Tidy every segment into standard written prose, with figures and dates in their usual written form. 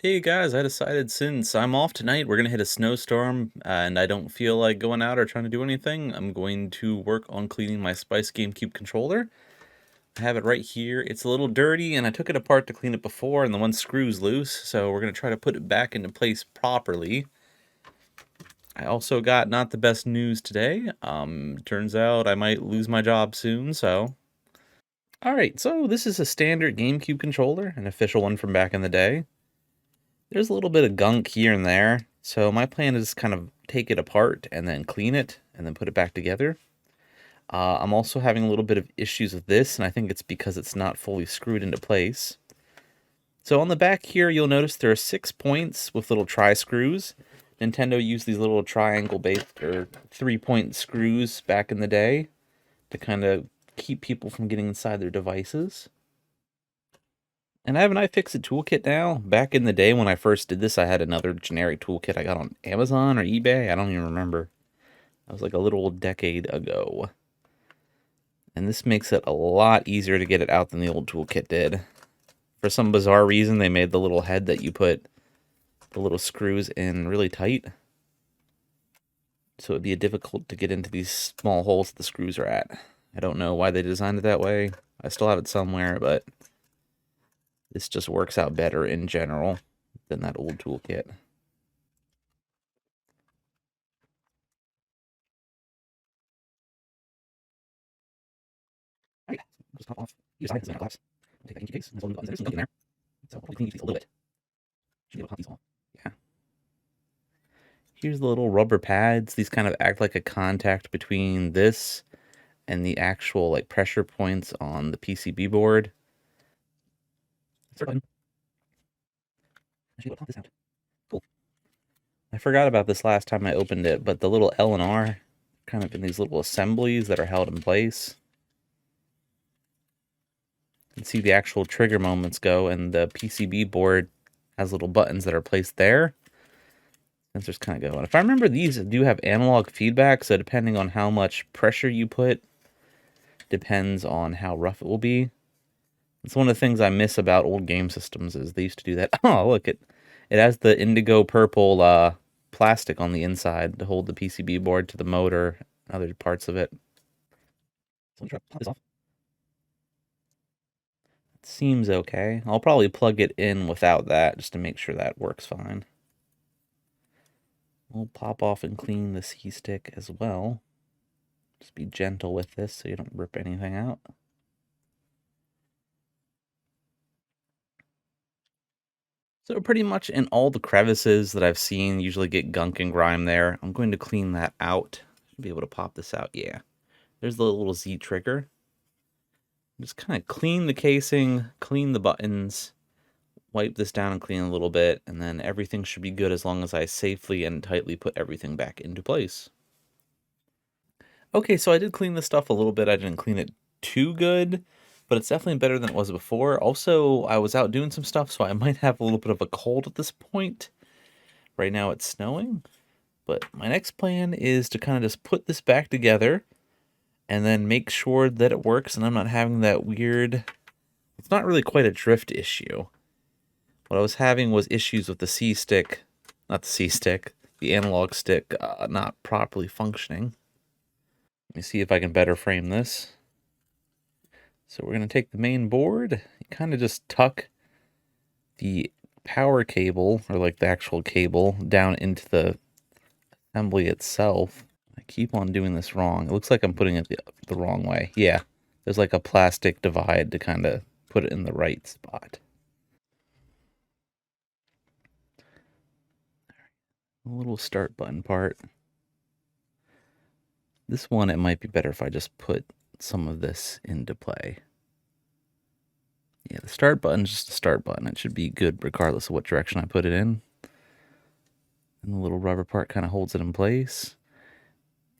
Hey guys, I decided since I'm off tonight, we're gonna hit a snowstorm, and I don't feel like going out or trying to do anything. I'm going to work on cleaning my Spice GameCube controller. I have it right here. It's a little dirty, and I took it apart to clean it before, and the one screw's loose, so we're gonna try to put it back into place properly. I also got not the best news today. Turns out I might lose my job soon, so. Alright, so this is a standard GameCube controller, an official one from back in the day. There's a little bit of gunk here and there, so my plan is kind of take it apart and then clean it and then put it back together. I'm also having a little bit of issues with this, and I think it's because it's not fully screwed into place. So on the back here, you'll notice there are 6 points with little tri-screws. Nintendo used these little triangle-based or 3-point screws back in the day to kind of keep people from getting inside their devices. And I have an iFixit toolkit now. Back in the day when I first did this, I had another generic toolkit I got on Amazon or eBay. I don't even remember. That was like a little decade ago. And this makes it a lot easier to get it out than the old toolkit did. For some bizarre reason, they made the little head that you put the little screws in really tight. So it'd be difficult to get into these small holes the screws are at. I don't know why they designed it that way. I still have it somewhere, but this just works out better in general than that old toolkit. Alright, just pop off either side of the glass. Take that inky case, and there's a little buttons. There's some gunk in there. So I'll probably clean these a little bit. Should be able to pop these off. Yeah. Here's the little rubber pads. These kind of act like a contact between this and the actual like pressure points on the PCB board. Start button. I should be able to pop this out. Cool. I forgot about this last time I opened it, but the little L and R kind of in these little assemblies that are held in place. You can see the actual trigger moments go, and the PCB board has little buttons that are placed there. Sensors kind of go. And if I remember, these do have analog feedback, so depending on how much pressure you put, depends on how rough it will be. It's one of the things I miss about old game systems is they used to do that. Oh, look, it has the indigo purple plastic on the inside to hold the PCB board to the motor and other parts of it. So let me try to pop this off. It seems okay. I'll probably plug it in without that just to make sure that works fine. We'll pop off and clean the C-stick as well. Just be gentle with this so you don't rip anything out. So pretty much in all the crevices that I've seen usually get gunk and grime there. I'm going to clean that out. Should be able to pop this out. Yeah. There's the little Z trigger. Just kind of clean the casing, clean the buttons, wipe this down and clean a little bit, and then everything should be good as long as I safely and tightly put everything back into place. Okay, so I did clean this stuff a little bit. I didn't clean it too good, but it's definitely better than it was before. Also, I was out doing some stuff, so I might have a little bit of a cold at this point. Right now it's snowing, but my next plan is to kind of just put this back together and then make sure that it works and I'm not having that weird... It's not really quite a drift issue. What I was having was issues with the C-stick, not the C-stick, the analog stick not properly functioning. Let me see if I can better frame this. So we're going to take the main board, kind of just tuck the power cable, or like the actual cable, down into the assembly itself. I keep on doing this wrong. It looks like I'm putting it the wrong way. Yeah, there's like a plastic divide to kind of put it in the right spot. A little start button part. This one, it might be better if I just put some of this into play. Yeah, the start button is just a start button. It should be good regardless of what direction I put it in. And the little rubber part kind of holds it in place.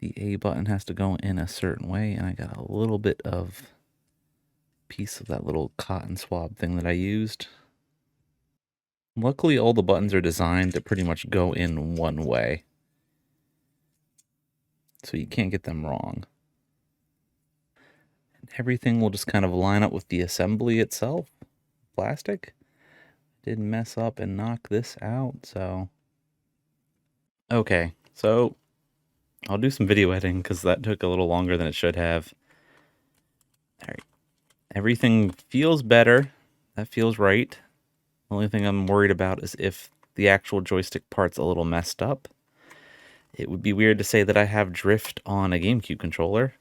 The A button has to go in a certain way, and I got a little bit of piece of that little cotton swab thing that I used. Luckily, all the buttons are designed to pretty much go in one way, so you can't get them wrong. And everything will just kind of line up with the assembly itself, plastic. did mess up and knock this out, so... Okay, so I'll do some video editing because that took a little longer than it should have. Alright, everything feels better. That feels right. The only thing I'm worried about is if the actual joystick part's a little messed up. It would be weird to say that I have drift on a GameCube controller.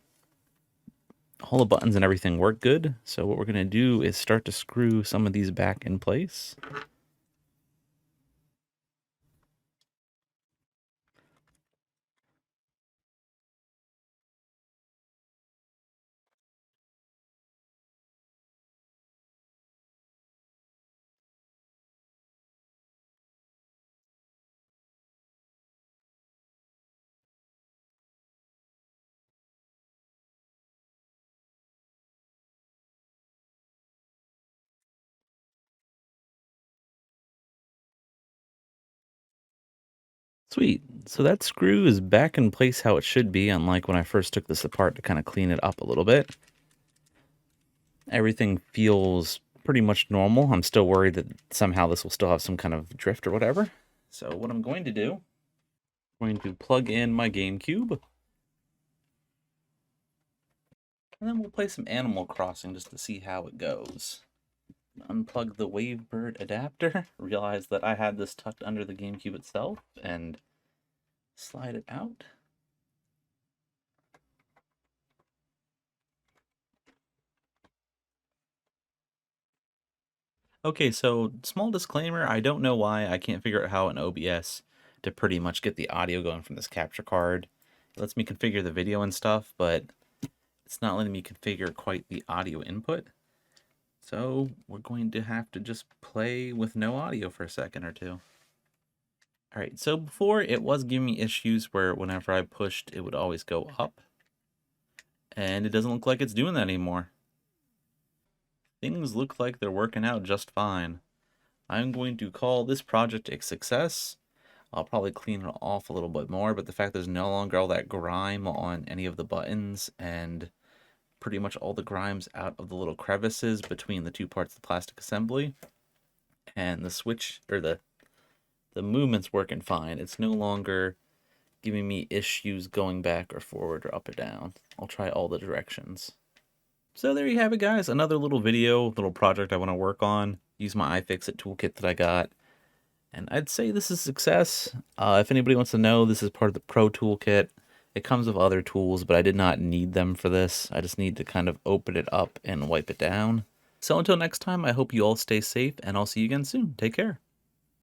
All the buttons and everything work good, so what we're going to do is start to screw some of these back in place. Sweet. So that screw is back in place how it should be, unlike when I first took this apart to kind of clean it up a little bit. Everything feels pretty much normal. I'm still worried that somehow this will still have some kind of drift or whatever. So what I'm going to do, I'm going to plug in my GameCube. And then we'll play some Animal Crossing just to see how it goes. Unplug the Wavebird adapter. Realize that I had this tucked under the GameCube itself and slide it out. Okay, so small disclaimer, I don't know why I can't figure out how in OBS to pretty much get the audio going from this capture card. It lets me configure the video and stuff, but it's not letting me configure quite the audio input. So we're going to have to just play with no audio for a second or two. All right, so before it was giving me issues where whenever I pushed, it would always go up. And it doesn't look like it's doing that anymore. Things look like they're working out just fine. I'm going to call this project a success. I'll probably clean it off a little bit more, but the fact there's no longer all that grime on any of the buttons and pretty much all the grime's out of the little crevices between the two parts of the plastic assembly, and the switch, or the movement's working fine. It's no longer giving me issues going back or forward or up or down. I'll try all the directions. So there you have it, guys. Another little video, little project I want to work on. Use my iFixit toolkit that I got. And I'd say this is a success. If anybody wants to know, this is part of the Pro Toolkit. It comes with other tools, but I did not need them for this. I just need to kind of open it up and wipe it down. So until next time, I hope you all stay safe, and I'll see you again soon. Take care.